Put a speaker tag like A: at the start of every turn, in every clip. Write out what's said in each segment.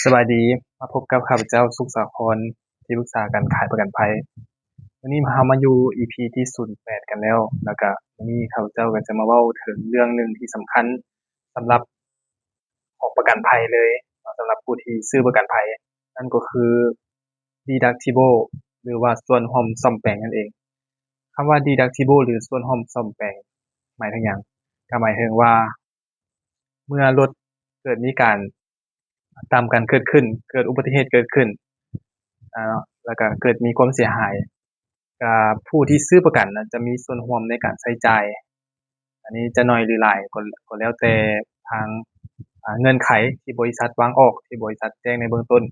A: สบายดีมาพบกับข้าพเจ้าสุขสาครที่ปรึกษาการขายประกันภัยวันนี้เรามาอยู่ EP ที่08กันแล้ววันนี้ข้าพเจ้าก็จะมาเว้าถึงเรื่องหนึ่งที่สำคัญสำหรับของประกันภัยเลยสำหรับผู้ที่ซื้อประกันภัยนั่นก็คือ Deductible หรือว่าส่วนร่วมซ่อมแปลงนั่นเองคำว่า Deductible หรือส่วนร่วมซ่อมแปลงหมายถึงหยังก็หมายถึงว่าเมื่อรถเกิดมีการตามกันเกิดขึ้นเกิดอุบัติเหตุเกิดขึ้นแล้วก็เกิดมีความเสียหายผู้ที่ซื้อประกันจะมีส่วนร่วมในการใช้จ่ายอันนี้จะน้อยหรือหลายก็แล้วแต่ทางเงื่อนไขที่บริษัทวางออกที่บริษัทแจ้งในเบื้องต้น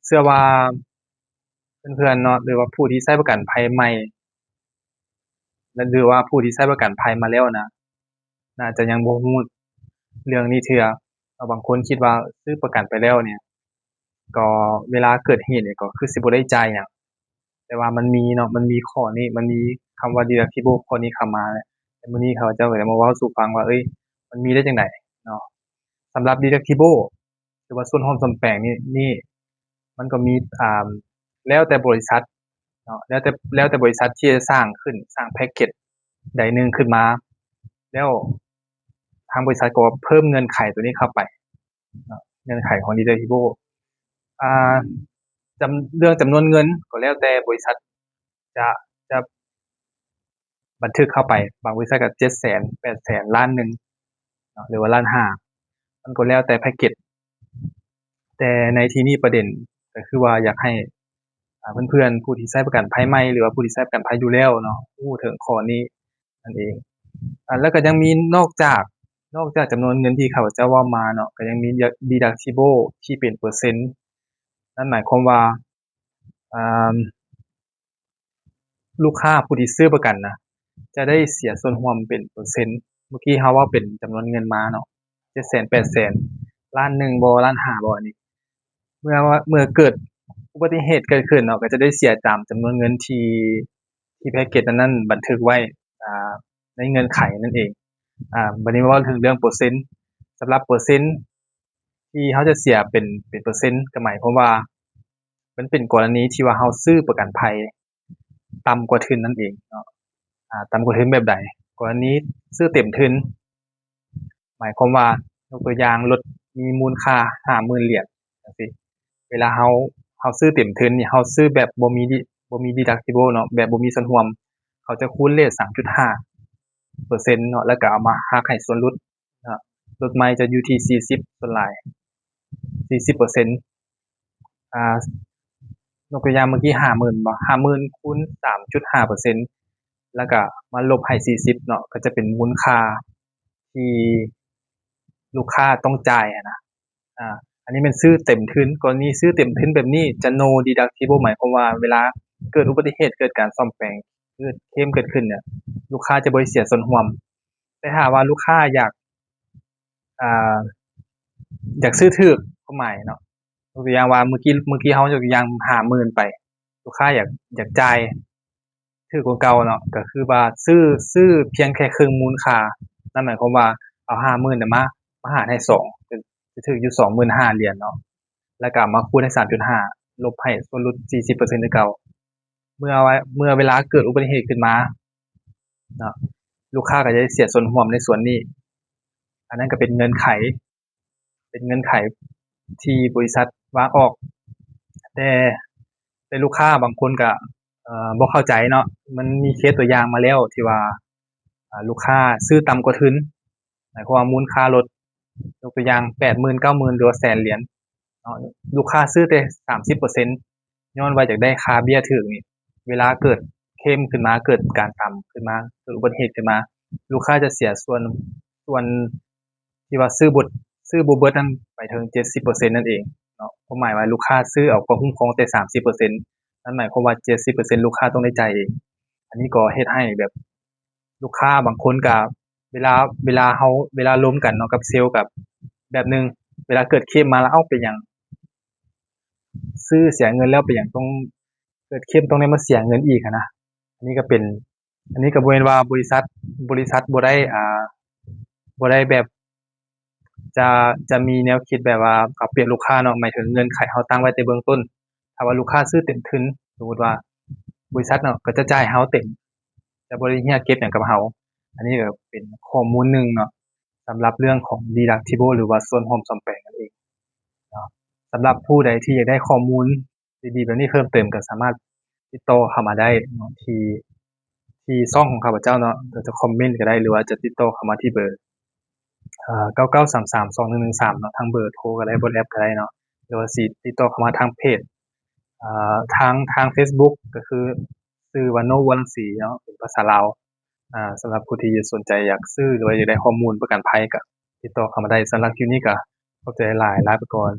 A: เชื่อว่าเพื่อนๆเนาะหรือว่าผู้ที่ใช้ประกันภัยใหม่หรือว่าผู้ที่ใช้ประกันภัยมาแล้วนะน่าจะยังบ่รู้เรื่องนี้เทื่อบางคนคิดว่าซื้อประกันไปแล้วเนี่ยก็เวลาเกิดเหตุเนี่ยก็คือสิบ่ได้จ่ายหยังแต่ว่ามันมีเนาะมันมีข้อนี้มันมีคำว่า deductible ข้อนี้เข้ามาแต่มื้อนี้เขาเจ้าก็จะมาเว้าสู่ฟังว่ามันมีได้จังได๋เนาะสำหรับ deductible หรือว่าส่วนร่วมซ่อมแปลงนี่มันก็มีแล้วแต่บริษัทเนาะแล้วแต่บริษัทที่จะสร้างขึ้นสร้างแพ็กเกจใดหนึ่งขึ้นมาแล้วทางบริษัทก็เพิ่มเงื่อนไขตัวนี้เข้าไปเงื่อนไขของ deductible อ่าเรื่องจำนวนเงินก็แล้วแต่บริษัทจะบันทึกเข้าไปบางบริษัทก็700,000 800,000ล้านหนึ่งหรือว่าล้านห้ามันก็แล้วแต่แพ็กเกจแต่ในที่นี้ประเด็นก็คือว่าอยากให้เพื่อนๆผู้ที่ใช้ประกันภัยใหม่หรือว่าผู้ที่ใช้ประกันภัยอยู่แล้วเนาะรู้ถึงข้อนี้นั่นเองแล้วก็ยังมีนอกจากจำนวนเงินที่ข้าพเจ้าเว้ามาเนาะก็ยังมี deductible ที่เป็นเปอร์เซ็นต์นั่นหมายความว่าลูกค้าผู้ที่ซื้อประกันนะจะได้เสียส่วนร่วมเป็นเปอร์เซ็นต์เมื่อกี้เฮาเว้าเป็นจำนวนเงินมาเนาะ700,000 800,000ล้านหนึ่งบ่ล้านห้าบ่อันนี้เมื่อเกิดอุบัติเหตุเกิดขึ้นเนาะก็จะได้เสียตามจำนวนเงินที่แพ็กเกจนั้นบันทึกไว้ในเงื่อนไขนั่นเองบัดนี้มาเว้าถึงเรื่องเปอร์เซ็นต์สำหรับเปอร์เซ็นต์ที่เฮาจะเสียเป็นเปอร์เซ็นต์ก็หมายความว่ามันเป็นกรณีที่ว่าเฮาซื้อประกันภัยต่ำกว่าทุนนั่นเองเนาะต่ำกว่าทุนแบบใดกรณีซื้อเต็มทุนหมายความว่ายกตัวอย่างรถมีมูลค่า 50,000 เหรียญจังซี่เวลาเฮาซื้อเต็มทุนนี่เฮาซื้อแบบบ่มี deductible เนาะแบบบ่มีส่วนร่วมเขาจะคูณเรท 3.5% เนาะแล้วก็เอามาหักให้ส่วนลดเนาะรถใหม่จะอยู่ที่40ส่วนหลาย40%ยกตัวอย่างเมื่อกี้ 50,000 บ่ 50,000 คูณ 3.5% แล้วก็มาลบให้40เนาะก็จะเป็นมูลค่าที่ลูกค้าต้องจ่ายนะอันนี้มันซื้อเต็มทุนกรณีซื้อเต็มทุนแบบนี้จะ no deductible หมายความว่าเวลาเกิดอุบัติเหตุเกิดการซ่อมแปลงเกิดเคลมเกิดขึ้นเนี่ยลูกค้าจะบ่ได้เสียส่วนร่วมแต่ถ้าว่าลูกค้าอยากซื้อถูกความหมายเนาะยกตัวอย่างว่าเมื่อกี้เฮายกตัวอย่าง 50,000 ไปลูกค้าอยากจ่ายถูกกว่าเก่าเนาะก็คือว่าซื้อเพียงแค่ครึ่งมูลค่านั่นหมายความว่าเอา 50,000 น่ะมาหารให้2จะถูกอยู่ 25,000 เหรียญเนาะแล้วก็มาคูณให้ 3.5 ลบให้ส่วนลด 40% คือเก่าเมื่อเวลาเกิดอุบัติเหตุขึ้นมาเนาะลูกค้าก็จะได้เสียส่วนร่วมในส่วนนี้อันนั้นก็เป็นเงื่อนไขที่บริษัทวางออกแต่ลูกค้าบางคนก็บ่เข้าใจเนาะมันมีเคสตัวอย่างมาแล้วที่ว่าลูกค้าซื้อต่ำกว่าทุนหมายความว่ามูลค่ารถยกตัวอย่าง 80,000 90,000 หรือว่าแสนเหรียญเนาะลูกค้าซื้อแต่ 30% ย้อนว่าอยากได้ค่าเบี้ยถูกนี่เวลาเกิดเคลมขึ้นมาเกิดการต่ำขึ้นมาเกิดอุบัติเหตุขึ้นมาลูกค้าจะเสียส่วนที่ว่าซื้อบ่เบิดนั้นไปถึง 70% นั่นเองเนาะความหมายว่าลูกค้าซื้อเอาความคุ้มครองแต่ 30% นั่นหมายความว่า 70% ลูกค้าต้องได้จ่ายเองอันนี้ก็เฮ็ดให้แบบลูกค้าบางคนก็เวลาล้มกันเนาะกับเซลล์กับแบบนึงเวลาเกิดเคลมมาแล้วเอ้าเป็นหยังซื้อเสียเงินแล้วเป็นหยังต้องเกิดเคลมต้องได้มาเสียเงินอีกนะอันนี้ก็บ่แม่นว่าบริษัทบ่ได้แบบ จะจะมีแนวคิดแบบว่าเอาเปรียบลูกค้าเนาะหมายถึงเงื่อนไขเราตั้งไว้แต่เบื้องต้นถ้าว่าลูกค้าซื้อเต็มทุนสมมุติว่าบริษัทเนาะก็จะจ่ายเราเต็มจะบ่ได้เรียกเก็บหยังกับเราอันนี้ก็เป็นข้อมูลหนึ่งเนาะสำหรับเรื่องของ deductible หรือว่าส่วนร่วมซ่อมแปลงนั่นเองเนาะสำหรับผู้ใดที่อยากได้ข้อมูลดีๆแบบนี้เพิ่มเติมก็สามารถติดต่อเข้ามาได้เนาะที่ช่องของข้าพเจ้าเนาะจะคอมเมนต์ก็ได้หรือว่าจะติดต่อเข้ามาที่เบอร์99332113เนาะทางเบอร์โทรก็ได้บนแอปก็ได้เนาะหรือว่าสิติดต่อเข้ามาทางเพจทาง Facebook ก็คือชื่อว่าโนวรังสีเนาะเป็นภาษาลาวสำหรับผู้ที่สนใจอยากซื้อหรือว่าอยากได้ข้อมูลประกันภัยก็ติดต่อเข้ามาได้สำหรับคลิปนี้ก็ขอบใจหลายลาไปก่อน